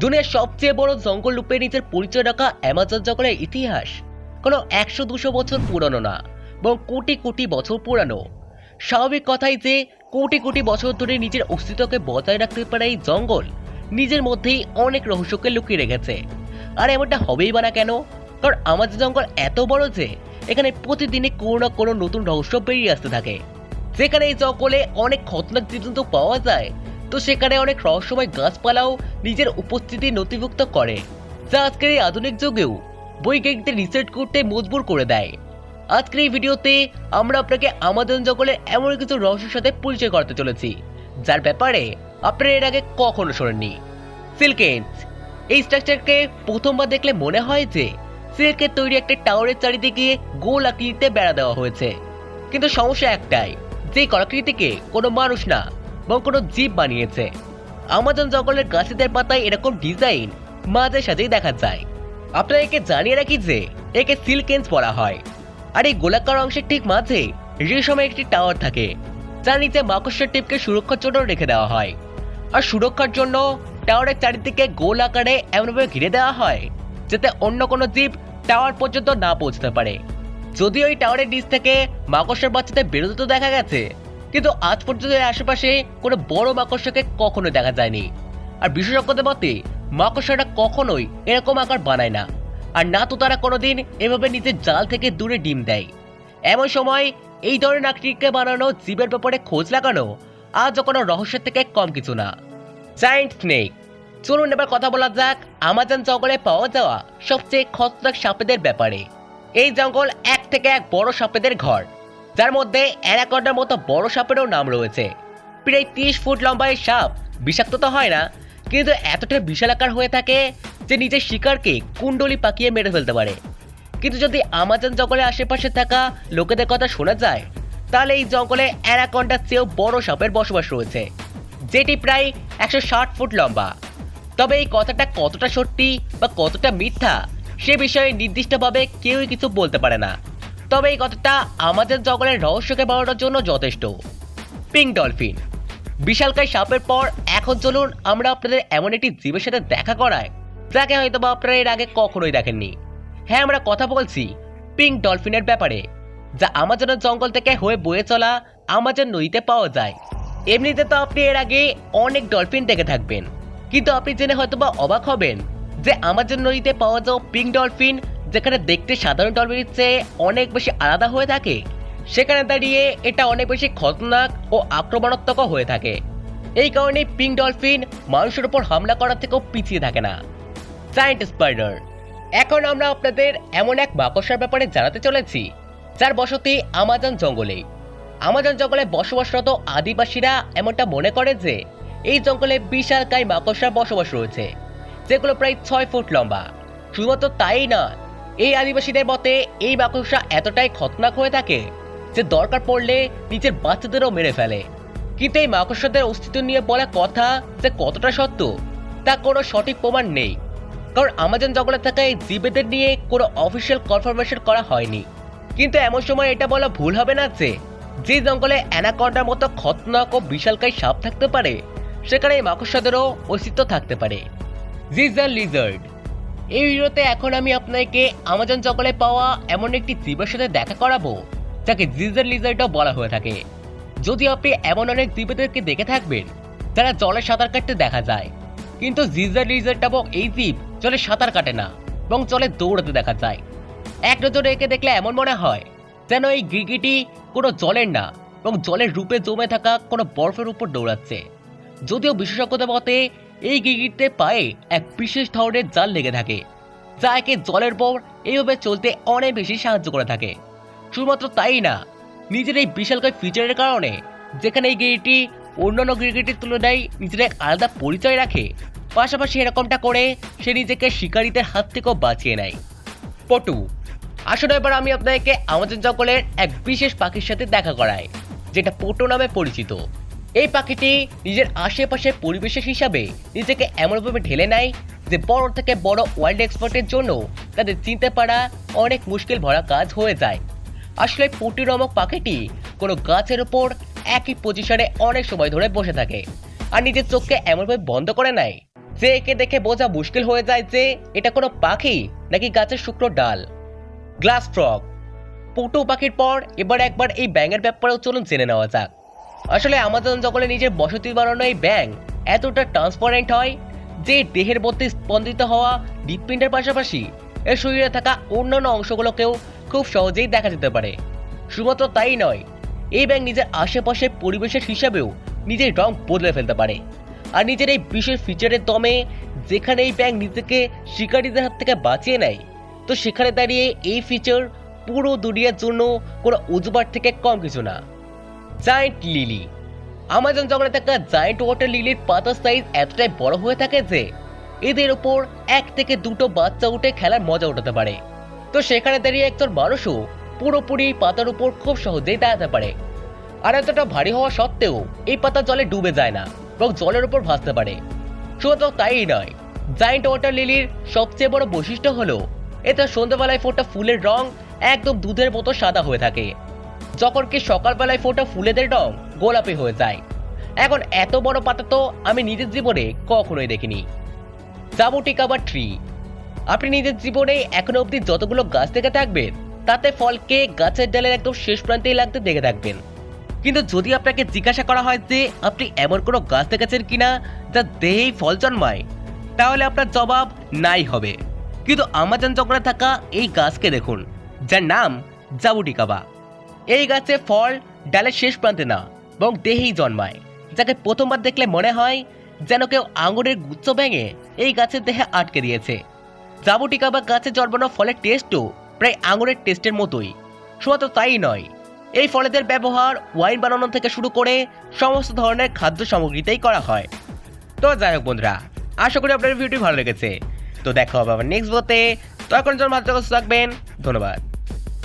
দুনিয়ার সবচেয়ে বড় জঙ্গল রূপে নিজের পরিচয় রাখা অ্যামাজন জঙ্গলের ইতিহাস কোনো 100-200 বছর পুরনো না, বরং কোটি কোটি বছর পুরানো। স্বাভাবিক কথাই যে কোটি কোটি বছর ধরে নিজের অস্তিত্বকে বজায় রাখতে পারে এই জঙ্গল নিজের মধ্যেই অনেক রহস্যকে লুকিয়ে রেখেছে। আর এমনটা হবেই বা না কেন? কারণ আমাদের জঙ্গল এত বড় যে এখানে প্রতিদিনই কোনো না কোনো নতুন রহস্য বেরিয়ে আসতে থাকে। যেখানে এই জঙ্গলে অনেক খতরনাক জীবজন্তু পাওয়া যায়, তো সেখানে অনেক রহস্যময় গাছপালাও নিজের উপস্থিতি নথিভুক্ত করে, যা আজকের এই আধুনিক যুগেও বৈজ্ঞানিকদের রিসার্চ করতে মজবুর করে দেয়। আজকের এই ভিডিওতে আমরা আপনাকে আমাজন জঙ্গলের এমন কিছু রহস্যের সাথে পরিচয় করতে চলেছি, যার ব্যাপারে আপনারা এর আগে কখনো শোনেননি। সিল্কেন্স। এই স্ট্রাকচারকে প্রথমবার দেখলে মনে হয় যে সিল্কের তৈরি একটা টাওয়ারের চারিদিকে গোল আকৃতিতে বেড়া দেওয়া হয়েছে। কিন্তু সমস্যা একটাই, যে কলাকৃতিকে কোনো মানুষ না বরং কোনো জীব বানিয়েছে। আমাজন জঙ্গলের গাছেদের পাতায় এরকম ডিজাইন মাঝে সাঝেই দেখা যায়। আপনারা একে জানিয়ে রাখি যে একে সিল্কেন্স বলা হয়। আর এই গোলাকার অংশের ঠিক মাঝে রেশমের একটি টাওয়ার থাকে, যার নিচে মাকড়সার টিপকে সুরক্ষার জন্য রেখে দেওয়া হয়। আর সুরক্ষার জন্য টাওয়ারের চারিদিকে গোল আকারে এমনভাবে ঘিরে দেওয়া হয় যাতে অন্য কোনো জীব টাওয়ার পর্যন্ত না পৌঁছতে পারে। যদিও এই টাওয়ারের নিচ থেকে মাকড়সার বাচ্চাদের বেরোতে তো দেখা গেছে, কিন্তু আজ পর্যন্ত এর আশেপাশে কোনো বড় মাকড়সাকে কখনোই দেখা যায়নি। আর বিশেষজ্ঞদের মতে মাকড়সাটা কখনোই এরকম আকার বানায় না, আর না তো তারা কোনোদিন এভাবে নিজের জাল থেকে দূরে ডিম দেয়। এমন সময় এই ধরনের আকৃতিকে বানানো জীবের ব্যাপারে খোঁজ লাগানো আজও কোনো রহস্যের থেকে কম কিছু না। Giant snake. চলুন এবার কথা বলা যাক আমাজন জঙ্গলে পাওয়া যাওয়া সবচেয়ে খতরনাক সাপেদের ব্যাপারে। এই জঙ্গল এক থেকে এক বড় সাপেদের ঘর, যার মধ্যে অ্যানাকন্ডার মতো বড় সাপেরও নাম রয়েছে। প্রায় 30 ফুট লম্বা এই সাপ বিষাক্ত তো হয় না, কিন্তু এতটা বিশালাকার হয়ে থাকে যে নিজের শিকারকে কুণ্ডলি পাকিয়ে মেরে ফেলতে পারে। কিন্তু যদি আমাজন জঙ্গলের আশেপাশে থাকা লোকেদের কথা শোনা যায়, তাহলে এই জঙ্গলে অ্যানাকন্ডার চেয়েও বড় সাপের বসবাস রয়েছে, যেটি প্রায় 160 ফুট লম্বা। তবে এই কথাটা কতটা সত্যি বা কতটা মিথ্যা সে বিষয়ে নির্দিষ্টভাবে কেউই কিছু বলতে পারে না। তবে এই কথাটা আমাদের জঙ্গলের রহস্যকে বাড়ানোর জন্য যথেষ্ট। Pink dolphin. বিশালকায় সাপের পর এখন চলুন আমরা আপনাদের এমন একটি জীবের সাথে দেখা করায় যাকে হয়তো বা আপনারা এর আগে কখনোই দেখেননি। হ্যাঁ, আমরা কথা বলছি পিঙ্ক ডলফিনের ব্যাপারে, যা আমাজনের জঙ্গল থেকে হয়ে বয়ে চলা আমাজন নদীতে পাওয়া যায়। এমনিতে তো আপনি এর আগে অনেক ডলফিন দেখে থাকবেন, কিন্তু আপনি জেনে হয়তোবা অবাক হবেন যে আমাজন নদীতে পাওয়া যাওয়া পিঙ্ক ডলফিন, যেখানে দেখতে সাধারণ ডলফিনের চেয়ে অনেক বেশি আলাদা হয়ে থাকে, সেখানে দাঁড়িয়ে এটা অনেক বেশি খতরনাক ও আক্রমণাত্মক হয়ে থাকে। এই কারণে পিঙ্ক ডলফিন মানুষের উপর হামলা করার থেকেও পিছিয়ে থাকে না। Giant spider. এখন আমরা আপনাদের এমন এক মাকড়সার ব্যাপারে জানাতে চলেছি যার বসতি আমাজন জঙ্গলে। আমাজন জঙ্গলে বসবাসরত আদিবাসীরা এমনটা মনে করে যে এই জঙ্গলে বিশালকায় মাকড়সার বসবাস রয়েছে, যেগুলো প্রায় 6 ফুট লম্বা। শুধুমাত্র তাই না, এই আদিবাসীদের মতে এই মাকড়সা এতটাই খতরনাক হয়ে থাকে যে দরকার পড়লে নিজের বাচ্চাদেরও মেরে ফেলে। কিন্তু এই মাকড়সাদের অস্তিত্ব নিয়ে বলা কথা যে কতটা সত্য তা কোনো সঠিক প্রমাণ নেই, কারণ আমাজন জঙ্গলে থাকা এই জীবেদের নিয়ে কোনো অফিসিয়াল কনফার্মেশন করা হয়নি। কিন্তু এমন সময় এটা বলা ভুল হবে না যে জঙ্গলে অ্যানাকন্ডার মতো খতরনাক ও বিশালকায় সাপ থাকতে পারে, সেখানে এই মাকড়সাদেরও অস্তিত্ব থাকতে পারে। জিজার লিজার্ড। এই ভিডিওতে এখন আমি আপনাকে আমাজন জঙ্গলে পাওয়া এমন একটি জীবের সাথে দেখা করাবো যাকে জিজার লিজার্ডও বলা হয়ে থাকে। যদি আপনি এমন অনেক জীবদেরকে দেখে থাকবেন যারা জলে সাঁতার কাটতে দেখা যায়, কিন্তু জিজার লিজার্ড নামক এই জীব জলে সাঁতার কাটে না এবং জলে দৌড়াতে দেখা যায়। এক নজরে একে দেখলে এমন মনে হয় যেন এই গিরগিটি কোনো জলের না এবং জলের রূপে জমে থাকা কোনো বরফের উপর দৌড়াচ্ছে। যদিও বিশেষজ্ঞদের মতে এই গিরগিটিতে পায়ে এক বিশেষ ধরনের জাল লেগে থাকে, যা একে জলের পর এইভাবে চলতে অনেক বেশি সাহায্য করে থাকে। শুধুমাত্র তাই না, নিজের এই বিশালকায় ফিচারের কারণে যেখানে এই গিরগিটি অন্যান্য গিরগিটির তুলনায় নিজের এক আলাদা পরিচয় রাখে, পাশাপাশি এরকমটা করে সে নিজেকে শিকারীদের হাত থেকেও বাঁচিয়ে নেয়। পটু। আসলে এবার আমি আপনাকে আমাজন জঙ্গলের এক বিশেষ পাখির সাথে দেখা করাই, যেটা পটু নামে পরিচিত। এই পাখিটি নিজের আশেপাশের পরিবেশের হিসাবে নিজেকে এমনভাবে ঢেলে নেয় যে বড় থেকে বড় ওয়াইল্ড এক্সপার্টের জন্য তাদের চিনতে পারা অনেক মুশকিল ভরা কাজ হয়ে যায়। আসলে পটু নামক পাখিটি কোনো গাছের উপর একই পজিশনে অনেক সময় ধরে বসে থাকে আর নিজের চোখকে এমনভাবে বন্ধ করে নেয় যে একে দেখে বোঝা মুশকিল হয়ে যায় যে এটা কোনো পাখি নাকি গাছের শুকনো ডাল। গ্লাস ফ্রগ, পটু পাখির পর এবার একবার এই ব্যাঙের ব্যাপারেও চলুন জেনে নেওয়া যাক। আসলে আমাজন জঙ্গলে নিজের বসতি বানানো এই ব্যাঙ এতটা ট্রান্সপারেন্ট হয় যে দেহের মধ্যে স্পন্দিত হওয়া হৃৎপিণ্ডের পাশাপাশি এর শরীরে থাকা অন্যান্য অংশগুলোকেও খুব সহজেই দেখা যেতে পারে। শুধুমাত্র তাই নয়, এই ব্যাঙ নিজের আশেপাশের পরিবেশের হিসাবেও নিজের রং বদলে ফেলতে পারে। আর নিজের এই বিশেষ ফিচারের দমে যেখানে এই ব্যাঙ নিজেকে শিকারীদের হাত থেকে বাঁচিয়ে নেয়, তো সেখানে দাঁড়িয়ে এই ফিচার পুরো দুনিয়ার জন্য কোনো উজবার থেকে কম কিছু না। জায়ান্ট লিলি, আমাজন জঙ্গলে থাকা জায়ান্ট ওয়াটার লিলির পাতার সাইজ এতটাই বড় হয়ে থাকে যে এদের উপর 1 থেকে 2টো বাচ্চা উঠে খেলার মজা উঠাতে পারে। তো সেখানে দাঁড়িয়ে একজন মানুষও পুরোপুরি এই পাতার উপর খুব সহজেই দাঁড়াতে পারে। আর এতটা ভারী হওয়া সত্ত্বেও এই পাতা জলে ডুবে যায় না এবং জলের উপর ভাসতে পারে। শুধু তাই নয়, জায়ান্ট ওয়াটার লিলির সবচেয়ে বড় বৈশিষ্ট্য হলো এতে সন্ধ্যাবেলায় ফোটা ফুলের রং একদম দুধের মতো সাদা হয়ে থাকে, যখন কি সকালবেলায় ফোটা ফুলেদের রং গোলাপি হয়ে যায়। এখন এত বড় পাতা তো আমি নিজের জীবনে কখনোই দেখিনি। জাবুটিকা বা ট্রি, আপনি নিজের জীবনে এখনো অবধি যতগুলো গাছ দেখে থাকবেন তাতে ফলকে গাছের ডালের একদম শেষ প্রান্তেই লাগতে দেখে থাকবেন। কিন্তু যদি আপনাকে জিজ্ঞাসা করা হয় যে আপনি এমন কোনো গাছ দেখেছেন কিনা যা দেহেই ফল জন্মায়, তাহলে আপনার জবাব নাই হবে। কিন্তু আমাজন জঙ্গলে থাকা এই গাছকে দেখুন, যার নাম জাবুটিকাবা। এই গাছে ফল ডালের শেষ প্রান্তে না এবং দেহেই জন্মায়, যাকে প্রথমবার দেখলে মনে হয় যেন কেউ আঙুরের গুচ্ছ ভেঙে এই গাছের দেহে আটকে দিয়েছে। জাবুটিকাবা গাছে জন্মানো ফলের টেস্টও প্রায় আঙুরের টেস্টের মতোই। শুধু তাই নয়, এই ফলেদের ব্যবহার ওয়াইন বানানো থেকে শুরু করে সমস্ত ধরনের খাদ্য সামগ্রীতেই করা হয়। তো যাই হোক বন্ধুরা, আশা করি আপনার ভিডিওটি ভালো লেগেছে। তো দেখা হবে আবার নেক্সট ভিডিওতে। তখন জন্য মাত্র থাকবেন। ধন্যবাদ।